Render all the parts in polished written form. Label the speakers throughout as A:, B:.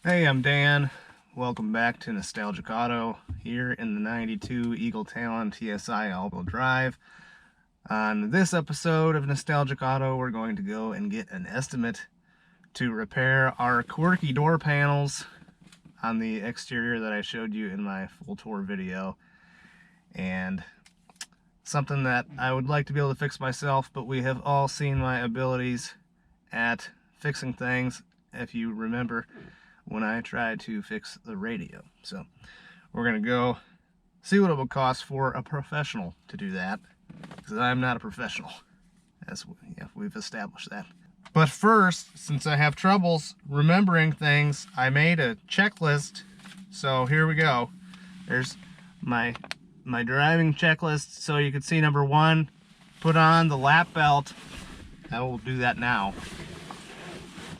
A: Hey, I'm Dan. Welcome back to Nostalgic Auto here in the 92 Eagle Talon TSI all-wheel drive. On this episode of Nostalgic Auto, we're going to go and get an estimate to repair our quirky door panels on the exterior that I showed you in my full tour video. And something that I would like to be able to fix myself, but we have all seen my abilities at fixing things, if you remember when I tried to fix the radio. So we're gonna go see what it would cost for a professional to do that, because I'm not a professional, as we've established that. But first, since I have troubles remembering things, I made a checklist. So here we go. There's my driving checklist. So you can see number 1, put on the lap belt. I will do that now.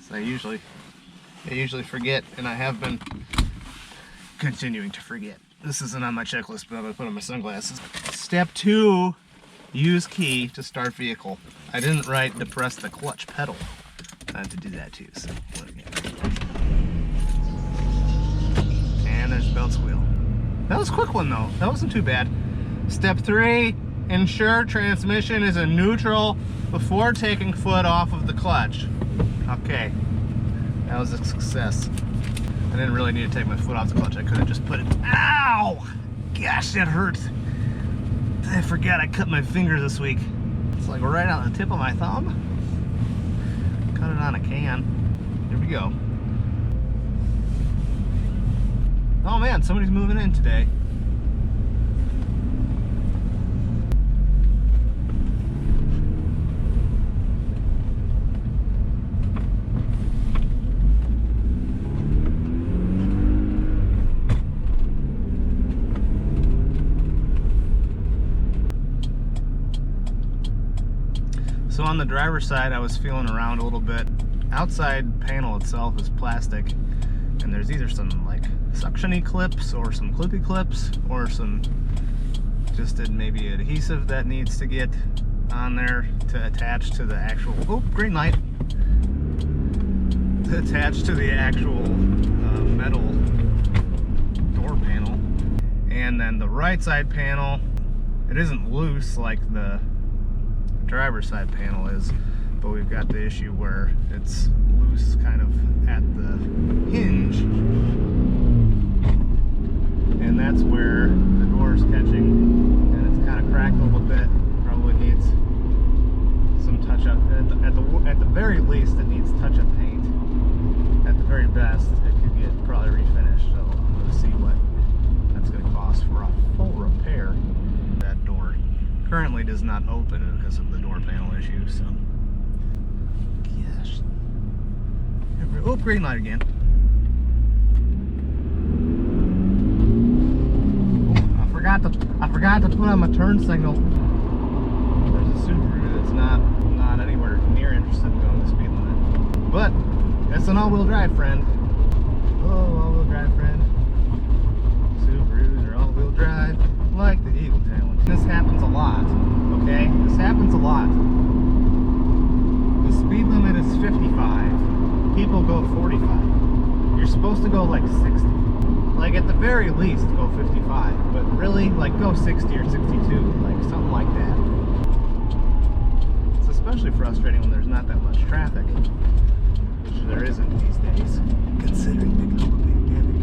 A: So I usually forget, and I have been continuing to forget. This isn't on my checklist, but I'm gonna put on my sunglasses. Step 2, use key to start vehicle. I didn't write to press the clutch pedal. I have to do that too, so and there's belt squeal. That was a quick one though. That wasn't too bad. Step 3, ensure transmission is in neutral before taking foot off of the clutch. Okay. That was a success. I didn't really need to take my foot off the clutch. I could have just put it. Ow! Gosh, that hurts. I forgot I cut my finger this week. It's like right on the tip of my thumb. Cut it on a can. Here we go. Oh man, somebody's moving in today. So on the driver's side, I was feeling around a little bit. Outside panel itself is plastic, and there's either some like suction-y clips or some clippy clips or some just maybe adhesive that needs to get on there to attach to the actual, oh, green light, to attach to the actual metal door panel. And then the right side panel, it isn't loose like the driver's side panel is, but we've got the issue where it's loose kind of at the hinge, and that's where the door's catching, and it's kind of cracked a little bit. Probably needs some touch up. At the very least, it needs touch up paint. At the very best, it could get probably refinished. So I'm going to see what that's going to cost for a full repair. That door currently does not open because of the door panel issue, so gosh. Oh, green light again. Oh, I forgot to put on my turn signal. There's a Subaru that's not anywhere near interested in going the speed limit, but it's an all-wheel drive friend. Oh, all-wheel drive friend. Subarus are all-wheel drive, like the Eagle Talon. This happens a lot, okay? This happens a lot. The speed limit is 55. People go 45. You're supposed to go like 60. Like at the very least, go 55. But really, like go 60 or 62, like something like that. It's especially frustrating when there's not that much traffic, which there isn't these days, considering the global pandemic.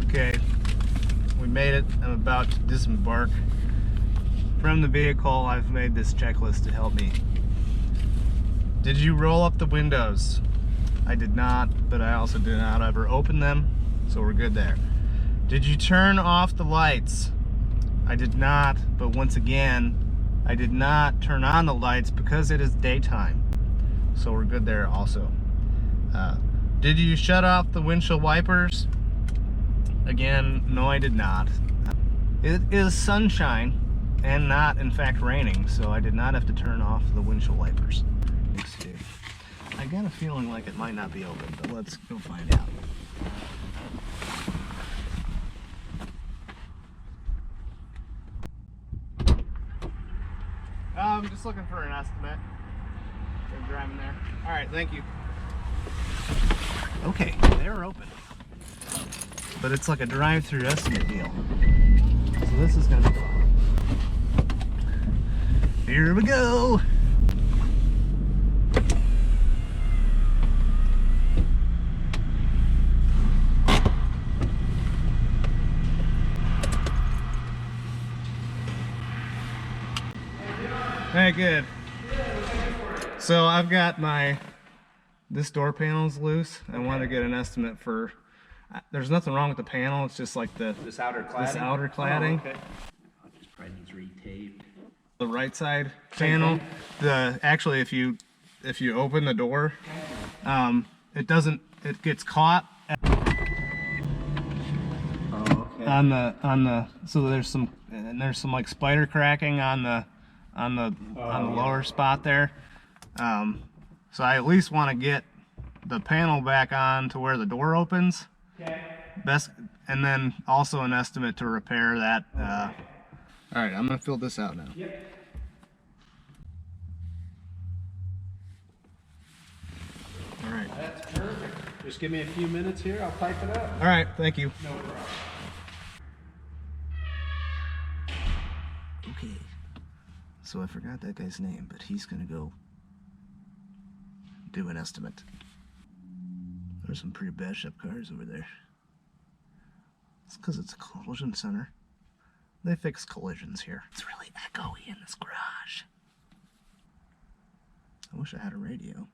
A: Okay, we made it. I'm about to disembark from the vehicle. I've made this checklist to help me. Did you roll up the windows? I did not, but I also did not ever open them, so we're good there. Did you turn off the lights? I did not, but once again, I did not turn on the lights because it is daytime, so we're good there also. Did you shut off the windshield wipers? Again, no, I did not. It is sunshine and not in fact raining, so I did not have to turn off the windshield wipers. Let's see. I got a feeling like it might not be open, but let's go find out. I'm just looking for an estimate. I'm driving there. All right, thank you. Okay, they're open. But it's like a drive-through estimate deal. So this is gonna be fun. Here we go. Hey, good. So I've got this door panel's loose. I want to get an estimate for, there's nothing wrong with the panel, it's just like
B: This outer cladding?
A: This outer cladding.
B: Oh, okay. Just probably needs retaped.
A: The right side panel, actually if you open the door, it gets caught on the so there's some like spider cracking on the lower spot there. So I at least want to get the panel back on to where the door opens. Okay. And then also an estimate to repair that. All right, I'm gonna fill this out now.
B: Yep.
A: All right.
B: That's perfect. Just give me a few minutes here, I'll type it up.
A: All right, thank you.
B: No problem.
A: Okay. So I forgot that guy's name, but he's gonna go do an estimate. There's some pretty bashed up cars over there. It's because it's a collision center. They fix collisions here. It's really echoey in this garage. I wish I had a radio.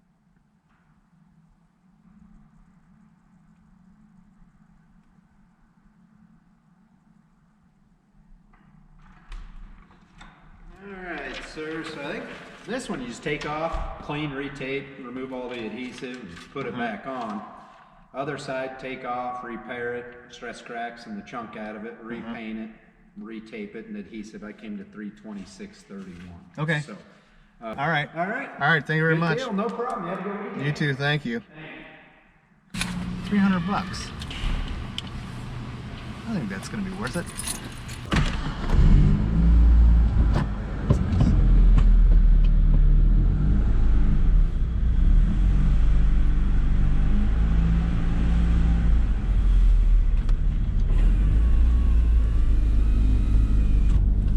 B: Alright, sir, so I think this one you just take off, clean, retape, remove all the adhesive, and put it back on. Other side, take off, repair it, stress cracks and the chunk out of it, repaint it, retape it, and adhesive. I came to 326.31.
A: Okay.
B: So,
A: All right.
B: all right.
A: All right, thank you very much.
B: Deal, no problem. You have a good weekend.
A: You too, thank you. 300 bucks. I think that's gonna be worth it.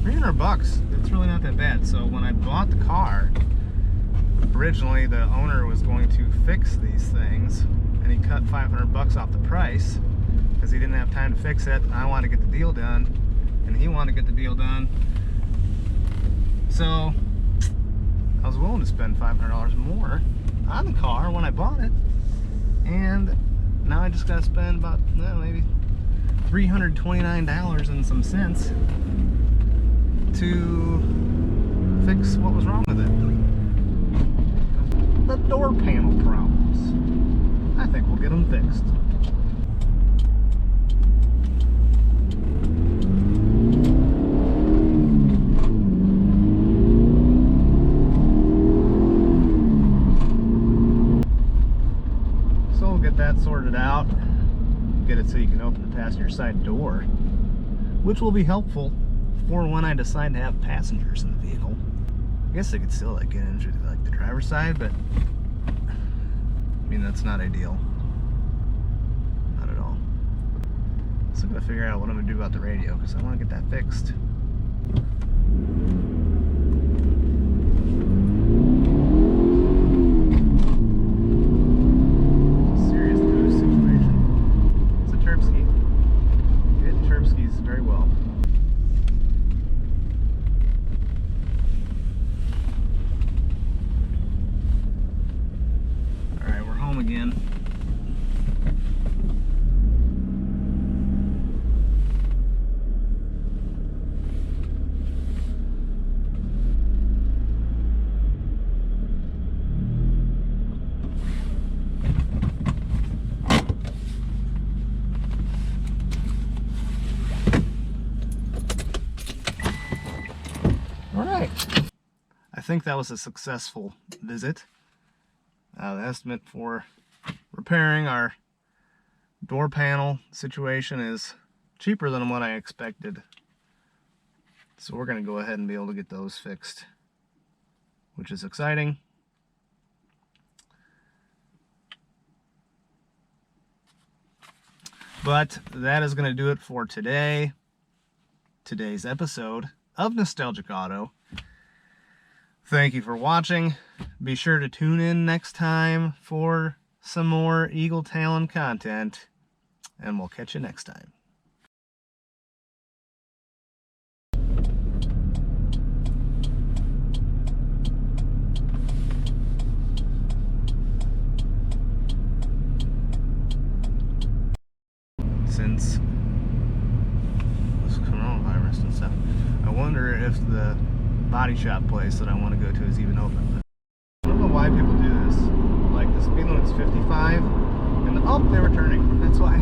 A: $300, it's really not that bad. So when I bought the car, originally the owner was going to fix these things and he cut $500 off the price because he didn't have time to fix it. I wanted to get the deal done and he wanted to get the deal done. So I was willing to spend $500 more on the car when I bought it, and now I just got to spend about maybe $329 and some cents to fix what was wrong with it. The door panel problems. I think we'll get them fixed. So we'll get that sorted out. Get it so you can open the passenger side door, which will be helpful for when I decide to have passengers in the vehicle. I guess I could still get in through the driver's side, but I mean that's not ideal. Not at all. So I'm gonna figure out what I'm gonna do about the radio because I want to get that fixed. Serious boost situation. It's a Terpsky. It Terpskys very well. Again. All right. I think that was a successful visit. The estimate for repairing our door panel situation is cheaper than what I expected. So we're going to go ahead and be able to get those fixed, which is exciting. But that is going to do it for today's episode of Nostalgic Auto. Thank you for watching. Be sure to tune in next time for some more Eagle Talon content, and we'll catch you next time. Since this coronavirus and stuff, I wonder if the body shop place that I want to go to is even open. I don't know why people do this. Like, the speed limit's 55, and oh, they were turning. That's why.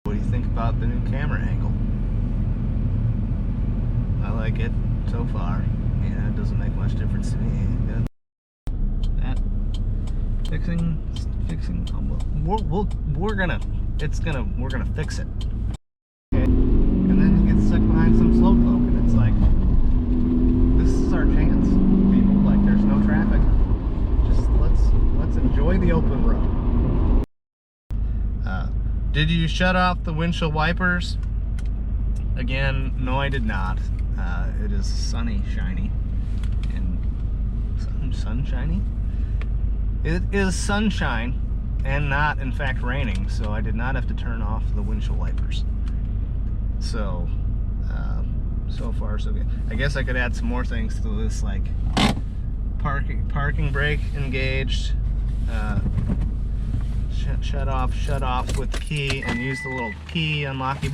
A: What do you think about the new camera angle? I like it so far. Yeah, it doesn't make much difference to me. That fixing. We're gonna fix it. Okay. And then you get stuck behind some slowpoke, and it's like, this is our chance, people. Like, there's no traffic. Just let's enjoy the open road. Did you shut off the windshield wipers? Again, no, I did not. It is sunny, shiny, and sunshiny. It is sunshine and not, in fact, raining, so I did not have to turn off the windshield wipers. So, so far so good. I guess I could add some more things to this, like parking brake engaged, shut off with the key, and use the little key unlocky button.